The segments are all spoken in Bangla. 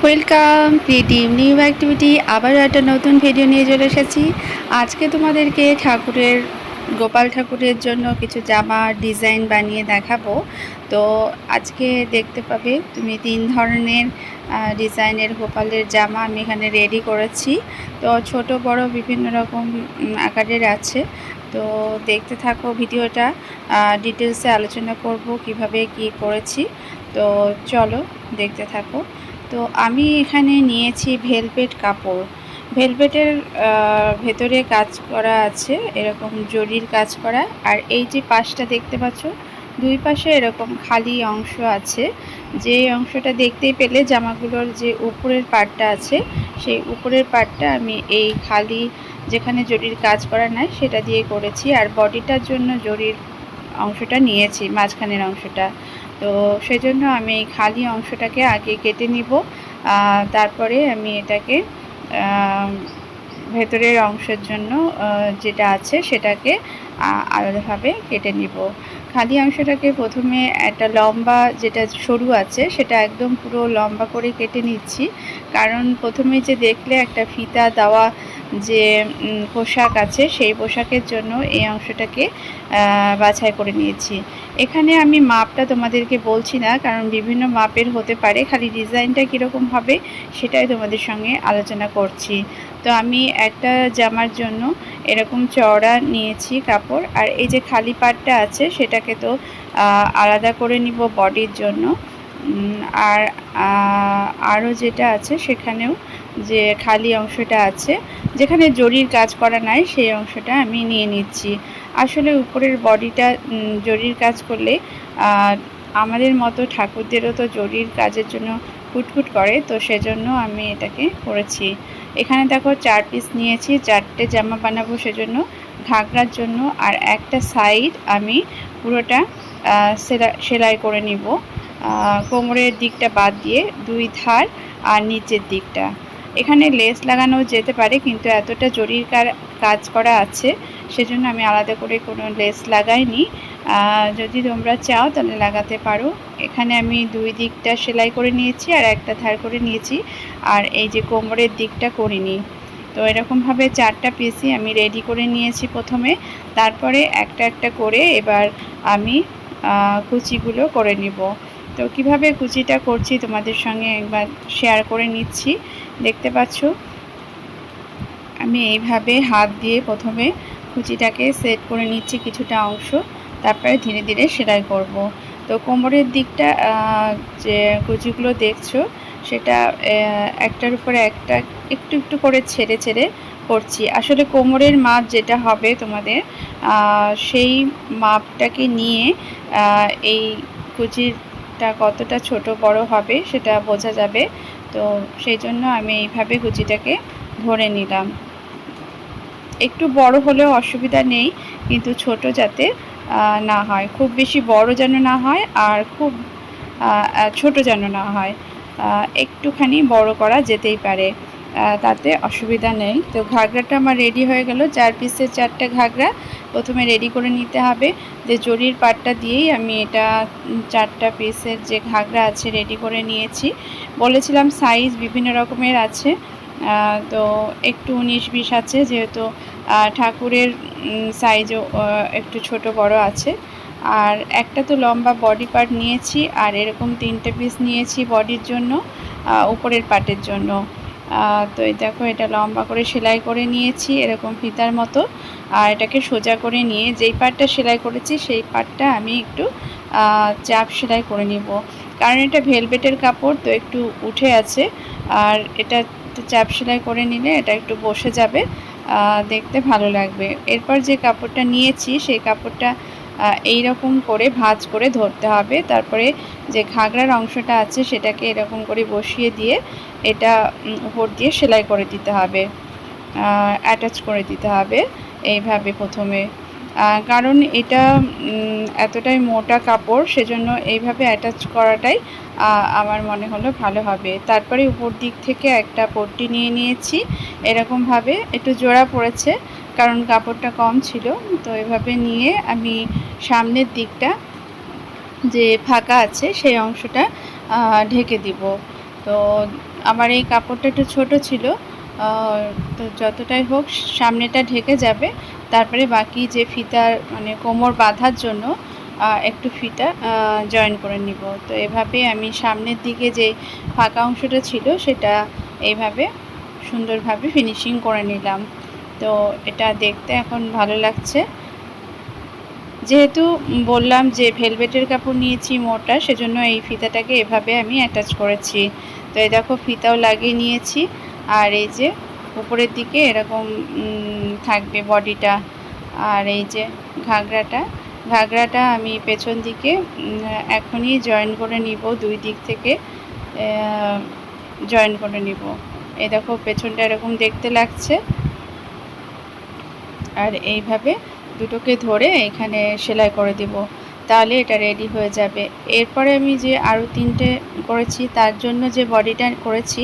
Welcome creative new activity. আবারও একটা নতুন ভিডিও নিয়ে চলে এসেছি। আজকে তোমাদেরকে গোপাল ঠাকুরের জন্য কিছু জামা ডিজাইন বানিয়ে দেখাবো। তো আজকে দেখতে পাবে তুমি 3 ধরনের ডিজাইনের গোপালের জামা আমি এখানে রেডি করেছি। তো ছোট বড় বিভিন্ন রকম আকারের আছে। তো দেখতে থাকো ভিডিওটা, ডিটেলসে আলোচনা করব কিভাবে কি করেছি। তো চলো দেখতে থাকো। তো আমি এখানে নিয়েছি ভেলভেট কাপড়। ভেলভেটের ভেতরে কাজ করা আছে, এরকম জরির কাজ করা। আর এই যে পাশটা দেখতে পাচ্ছ, দুই পাশে এরকম খালি অংশ আছে। যে অংশটা দেখতেই পেলে জামাগুলোর যে উপরের পাটটা আছে, সেই উপরের পাটটা আমি এই খালি যেখানে জরির কাজ করা নাই সেটা দিয়ে করেছি। আর বডিটার জন্য জরির অংশটা নিয়েছি, মাঝখানের অংশটা। তো সেজন্য আমি এই খালি অংশটাকে আগে কেটে নিব, তারপরে আমি এটাকে ভেতরের অংশের জন্য যেটা আছে সেটাকে আলাদাভাবে কেটে নিব। খালি অংশটাকে প্রথমে একটা লম্বা, যেটা সরু আছে সেটা একদম পুরো লম্বা করে কেটে নিচ্ছি। কারণ প্রথমে যে দেখলে একটা ফিতা দেওয়া যে পোশাক আছে, সেই পোশাকের জন্য এই অংশটাকে বাছাই করে নিয়েছি। এখানে আমি মাপটা তোমাদেরকে বলছি না, কারণ বিভিন্ন মাপের হতে পারে, খালি ডিজাইনটা কীরকম হবে সেটাই তোমাদের সঙ্গে আলোচনা করছি। তো আমি একটা জামার জন্য এরকম চওড়া নিয়েছি কাপড়। আর এই যে খালি পাটটা আছে সেটাকে তো আলাদা করে নিব বডির জন্য। আর আরও যেটা আছে সেখানেও যে খালি অংশটা আছে, যেখানে জরির কাজ করা নাই, সেই অংশটা আমি নিয়ে নিচ্ছি। আসলে উপরের বডিটা জরির কাজ করলে আমাদের মতো ঠাকুরদেরও তো জরির কাজের জন্য কুটকুট করে, তো সেজন্য আমি এটাকে করেছি। এখানে দেখো 4 পিস নিয়েছি, 4টে জামা বানাবো, সেজন্য ঘাগরার জন্য। আর একটা সাইড আমি পুরোটা সেলাই করে নিব, কোমরের দিকটা বাদ দিয়ে 2 ধার আর নিচের দিকটা। এখানে লেস লাগানো যেতে পারে, কিন্তু এতটা জরির কাজ করা আছে সেজন্য আমি আলাদা করে কোনো লেস লাগাইনি। যদি তোমরা চাও তাহলে লাগাতে পারো। এখানে আমি 2 দিকটা সেলাই করে নিয়েছি আর একটা ধার করে নিয়েছি, আর এই যে কোমরের দিকটা করিনি। তো এরকমভাবে 4টা পিসই আমি রেডি করে নিয়েছি প্রথমে। তারপরে একটা একটা করে এবার আমি কুচিগুলো করে নিব। তো কিভাবে কুচিটা করছি তোমাদের সঙ্গে একবার শেয়ার করে নিচ্ছি। দেখতে পাচ্ছ আমি এইভাবে হাত দিয়ে প্রথমে কুচিটাকে সেট করে নিচ্ছি কিছুটা অংশ, তারপরে ধীরে ধীরে সেলাই করব। তো কোমরের দিকটা যে কুচিগুলো দেখছো সেটা একটার উপরে একটা একটু একটু করে ছেড়ে ছেড়ে করছি। আসলে কোমরের মাপ যেটা হবে তোমাদের, সেই মাপটাকে নিয়ে এই কুচিটা কতটা ছোট বড় হবে সেটা বোঝা যাবে। তো সেই জন্য আমি এইভাবে কুচিটাকে ধরে নিলাম। একটু বড় হলেও অসুবিধা নেই, কিন্তু ছোট যাতে না হয়, খুব বেশি বড় যেন না হয় আর খুব ছোট যেন না হয়, একটুখানি বড় করা যেতেই পারে, তাতে অসুবিধা নেই। তো ঘাগরাটা আমার রেডি হয়ে গেল। 4 পিসের 4টে ঘাগরা প্রথমে রেডি করে নিতে হবে। যে জরির পাটটা দিয়েই আমি এটা 4টা পিসের যে ঘাগরা আছে রেডি করে নিয়েছি। বলেছিলাম সাইজ বিভিন্ন রকমের আছে, তো একটু 19-20 আছে, যেহেতু ঠাকুরের সাইজও একটু ছোট বড় আছে। আর একটা তো লম্বা বডি পার্ট নিয়েছি, আর এরকম 3টে পিস নিয়েছি বডির জন্য, উপরের পার্টের জন্য। তো এই দেখো, এটা লম্বা করে সেলাই করে নিয়েছি এরকম ফিতার মতো। আর এটাকে সোজা করে নিয়ে যেই পার্টটা সেলাই করেছি সেই পার্টটা আমি একটু চাপ সেলাই করে নিব, কারণ এটা ভেলভেটের কাপড় তো একটু উঠে আছে। আর এটা চাপ সেলাই করে নিলে এটা একটু বসে যাবে, দেখতে ভালো লাগবে। এরপর যে কাপড়টা নিয়েছি সেই কাপড়টা এই রকম করে ভাঁজ করে ধরতে হবে। তারপরে যে ঘাগরার অংশটা আছে সেটাকে এরকম করে বসিয়ে দিয়ে এটা উপর দিয়ে সেলাই করে দিতে হবে, অ্যাটাচ করে দিতে হবে এইভাবে প্রথমে। কারণ এটা এতটাই মোটা কাপড়, সেজন্য এইভাবে অ্যাটাচ করাটাই আমার মনে হলো ভালো হবে। তারপরে উপর দিক থেকে একটা পট্টি নিয়ে নিয়েছি, এরকমভাবে একটু জোড়া পড়েছে কারণ কাপড়টা কম ছিল। তো এভাবে নিয়ে আমি সামনের দিকটা যে ফাঁকা আছে সেই অংশটা ঢেকে দিব। তো তো আমার এই কাপড়টা একটু ছোট ছিল, তো যতটাই হোক সামনেটা ঢেকে যাবে, তারপরে বাকি যে ফিতার মানে কোমর বাঁধার জন্য একটু ফিতা জয়েন করে নিব। তো এভাবে আমি সামনের দিকে যে ফাঁকা অংশটা ছিল সেটা এইভাবে সুন্দরভাবে ফিনিশিং করে নিলাম। তো এটা দেখতে এখন ভালো লাগছে। যেহেতু বললাম যে ভেলভেটের কাপড় নিয়েছি মোটা, সেজন্য এই ফিতাটাকে এভাবে আমি অ্যাটাচ করেছি। তো এই দেখো ফিতাও লাগিয়ে নিয়েছি, আর এই যে উপরের দিকে এরকম থাকবে বডিটা। আর এই যে ঘাগরাটা আমি পেছন দিকে এখনই জয়েন করে নিব, দুই দিক থেকে জয়েন করে নিব। এই দেখো পেছনটা এরকম দেখতে লাগছে, আর এইভাবে দুটোকে ধরে এখানে সেলাই করে দেব, তাহলে এটা রেডি হয়ে যাবে। এরপরে আমি যে আরও 3টে করেছি তার জন্য যে বডিটা করেছি,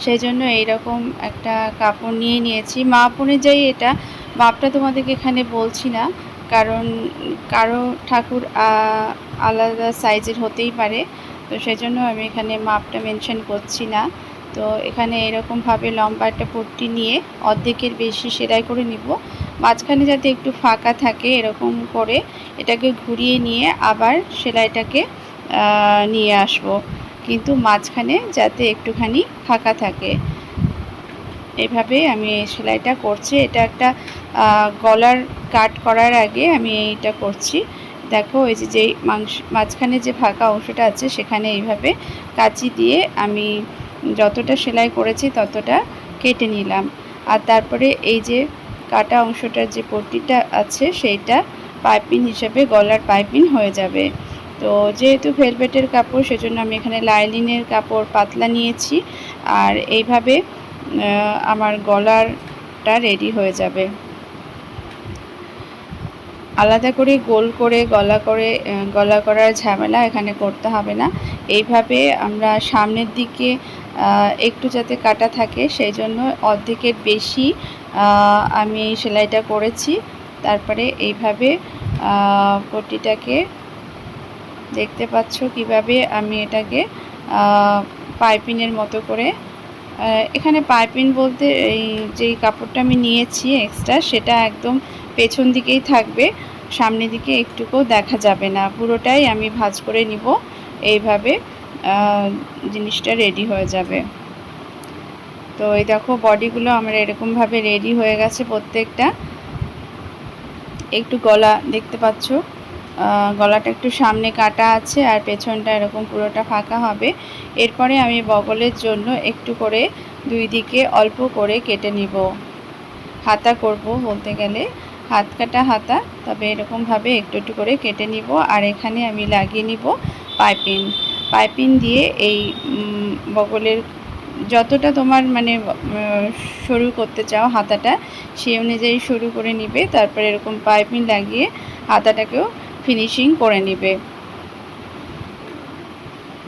সেই জন্য এইরকম একটা কাপড় নিয়ে নিয়েছি মাপ অনুযায়ী। এটা মাপটা তোমাদেরকে এখানে বলছি না, কারণ কারো ঠাকুর আলাদা সাইজের হতেই পারে, তো সেজন্য আমি এখানে মাপটা মেনশন করছি না। তো এখানে এরকমভাবে লম্বা একটা পট্টি নিয়ে অর্ধেকের বেশি সেলাই করে নিব, মাঝখানে যাতে একটু ফাঁকা থাকে এরকম করে এটাকে ঘুরিয়ে নিয়ে আবার সেলাইটাকে নিয়ে আসব, কিন্তু মাঝখানে যাতে একটুখানি ফাঁকা থাকে। এইভাবে আমি এই সেলাইটা করছি। এটা একটা গলার কাট করার আগে আমি এইটা করছি। দেখো এই যে যেই মাঝখানে যে ফাঁকা অংশটা আছে সেখানে এইভাবে কাঁচি দিয়ে আমি যতটা সেলাই করেছি ততটা কেটে নিলাম, আর তারপরে এই যে কাটা অংশটার যে পট্টিটা আছে সেইটা পাইপিং হিসেবে গলার পাইপিং হয়ে যাবে। তো যেহেতু ভেলভেটের কাপড় সেজন্য আমি এখানে লাইলিনের কাপড় পাতলা নিয়েছি, আর এইভাবে আমার গলারটা রেডি হয়ে যাবে। আলাদা করে গোল করে গলা করার ঝামেলা এখানে করতে হবে না। এইভাবে আমরা সামনের দিকে একটু যাতে কাটা থাকে সেই জন্য অর্ধেকের বেশি আমি এই সেলাইটা করেছি। তারপরে এইভাবে পট্টিটাকে দেখতে পাচ্ছ কিভাবে আমি এটাকে পাইপিংয়ের মতো করে, এখানে পাইপিং বলতে এই যেই কাপড়টা আমি নিয়েছি এক্সট্রা সেটা একদম পেছন দিকেই থাকবে, সামনের দিকে একটুকুও দেখা যাবে না, পুরোটাই আমি ভাঁজ করে নিব। এইভাবে জিনিসটা রেডি হয়ে যাবে। তো এই দেখো বডিগুলো আমার এরকমভাবে রেডি হয়ে গেছে প্রত্যেকটা। একটু গলা দেখতে পাচ্ছ, গলাটা একটু সামনে কাটা আছে আর পেছনটা এরকম পুরোটা ফাঁকা হবে। এরপরে আমি বগলের জন্য একটু করে দুই দিকে অল্প করে কেটে নিব, হাতা করব বলতে গেলে হাত কাটা হাতা, তবে এরকমভাবে একটু একটু করে কেটে নিব। আর এখানে আমি লাগিয়ে নিব পাইপিং দিয়ে এই বগলের যতটা তোমার মানে শুরু করতে চাও হাতাটা সেই অনুযায়ী শুরু করে নিবে, তারপরে এরকম পাইপিং লাগিয়ে হাতাটাকেও ফিনিশিং করে নিবে।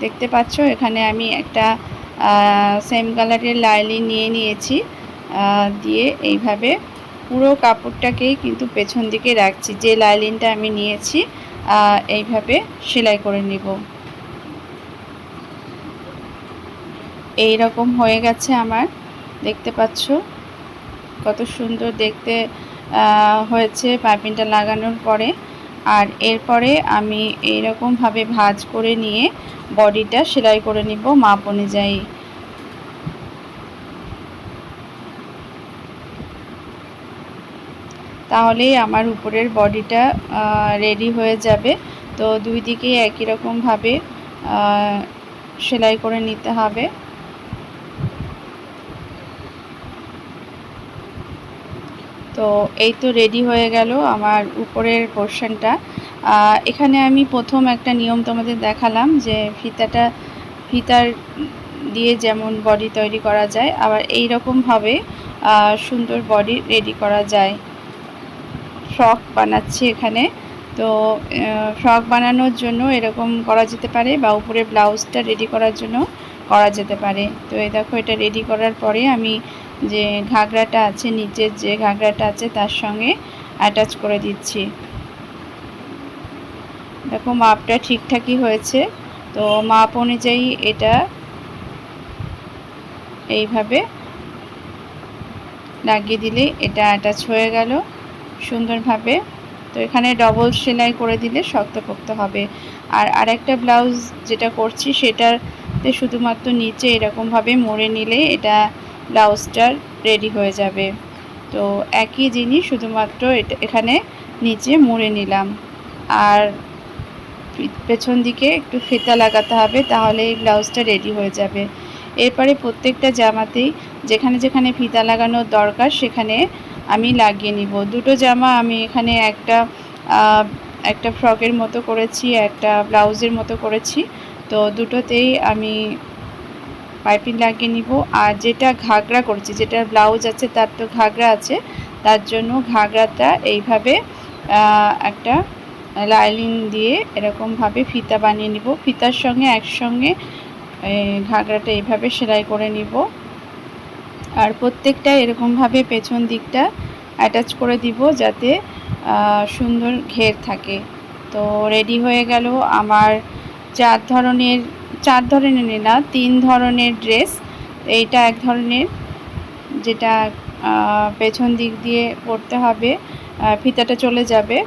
দেখতে পাচ্ছ এখানে আমি একটা সেম কালারের লাইলিন নিয়ে নিয়েছি, দিয়ে এইভাবে পুরো কাপড়টাকেই কিন্তু পেছন দিকে রাখছি, যে লাইলিনটা আমি নিয়েছি এইভাবে সেলাই করে নিব। এই রকম হয়ে গেছে আমার, দেখতে পাচ্ছ কত সুন্দর দেখতে হয়েছে পাইপিংটা লাগানোর পরে। আর এরপরে আমি এইরকমভাবে ভাঁজ করে নিয়ে বডিটা সেলাই করে নিব মাপ অনুযায়ী। তাহলেই আমার উপরের বডিটা রেডি হয়ে যাবে। তো দুই দিকেই একই রকমভাবে সেলাই করে নিতে হবে। তো এই তো রেডি হয়ে গেল আমার উপরের পোর্শনটা। এখানে আমি প্রথম একটা নিয়ম তোমাদের দেখালাম যে ফিতার দিয়ে যেমন বডি তৈরি করা যায়, আবার এই রকমভাবে সুন্দর বডি রেডি করা যায়। ফ্রক বানাচ্ছি এখানে, তো ফ্রক বানানোর জন্য এরকম করা যেতে পারে, বা উপরে ব্লাউজটা রেডি করার জন্য করা যেতে পারে। তো এই দেখো এটা রেডি করার পরে আমি যে ঘাগরাটা আছে, নিচের যে ঘাগরাটা আছে তার সঙ্গে অ্যাটাচ করে দিচ্ছি। দেখো মাপটা ঠিকঠাকই হয়েছে, তো মাপ অনুযায়ী এটা এইভাবে লাগিয়ে দিলে এটা অ্যাটাচ হয়ে গেল সুন্দরভাবে। তো এখানে ডবল সেলাই করে দিলে শক্তপোক্ত হবে। আর আরেকটা ব্লাউজ যেটা করছি সেটাতে শুধুমাত্র নিচে এরকমভাবে মুড়ে নিলে এটা ব্লাউজটার রেডি হয়ে যাবে। তো একই জিনিস, শুধুমাত্র এটা এখানে নিচে মুড়ে নিলাম। আর পেছন দিকে একটু ফিতা লাগাতে হবে, তাহলে এই ব্লাউজটা রেডি হয়ে যাবে। এরপরে প্রত্যেকটা জামাতেই যেখানে যেখানে ফিতা লাগানোর দরকার সেখানে আমি লাগিয়ে নিব। দুটো জামা আমি এখানে একটা ফ্রকের মতো করেছি, একটা ব্লাউজের মতো করেছি। তো দুটোতেই আমি পাইপিং লাগিয়ে নিব। আর যেটা ঘাগরা করছি, যেটা ব্লাউজ আছে তার তো ঘাগরা আছে, তার জন্য ঘাগরাটা এইভাবে একটা লাইনিং দিয়ে এরকমভাবে ফিতা বানিয়ে নিব। ফিতার সঙ্গে একসঙ্গে ঘাগরাটা এইভাবে সেলাই করে নিব। আর প্রত্যেকটা এরকমভাবে পেছন দিকটা অ্যাটাচ করে দিব যাতে সুন্দর ঘের থাকে। তো রেডি হয়ে গেল আমার চার ধরনের না 3 ধরনের ড্রেস। এইটা এক ধরনের, যেটা পেছন দিক দিয়ে পরতে হবে, ফিতাটা চলে যাবে।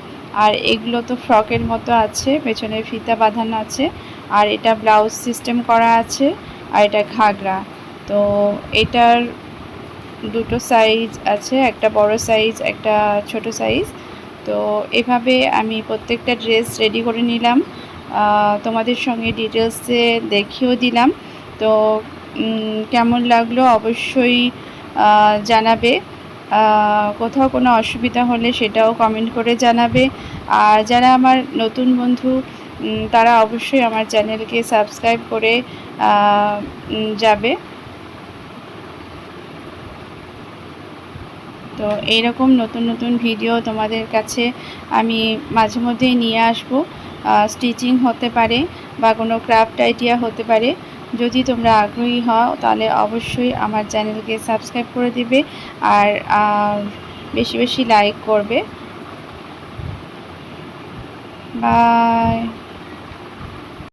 আর এগুলো তো ফ্রকের মতো আছে, পেছনে ফিতা বাঁধানো আছে। আর এটা ব্লাউজ সিস্টেম করা আছে, আর এটা ঘাগরা। তো এটার দুটো সাইজ আছে, একটা বড় সাইজ, একটা ছোট সাইজ। তো এভাবে আমি প্রত্যেকটা ড্রেস রেডি করে নিলাম, তোমাদের সঙ্গে ডিটেলসে দেখিয়েও দিলাম। তো কেমন লাগলো অবশ্যই জানাবে। কোথাও কোনো অসুবিধা হলে সেটাও কমেন্ট করে জানাবে। আর যারা আমার নতুন বন্ধু তারা অবশ্যই আমার চ্যানেলকে সাবস্ক্রাইব করে যাবে। তো এইরকম নতুন নতুন ভিডিও তোমাদের কাছে আমি মাঝে মধ্যেই নিয়ে আসব। স্টিচিং হতে পারে বা কোনো ক্রাফট আইডিয়া হতে পারে। যদি তোমরা আগ্রহী হও তাহলে অবশ্যই আমার চ্যানেলকে সাবস্ক্রাইব করে দিবে, আর বেশি বেশি লাইক করবে। বাই।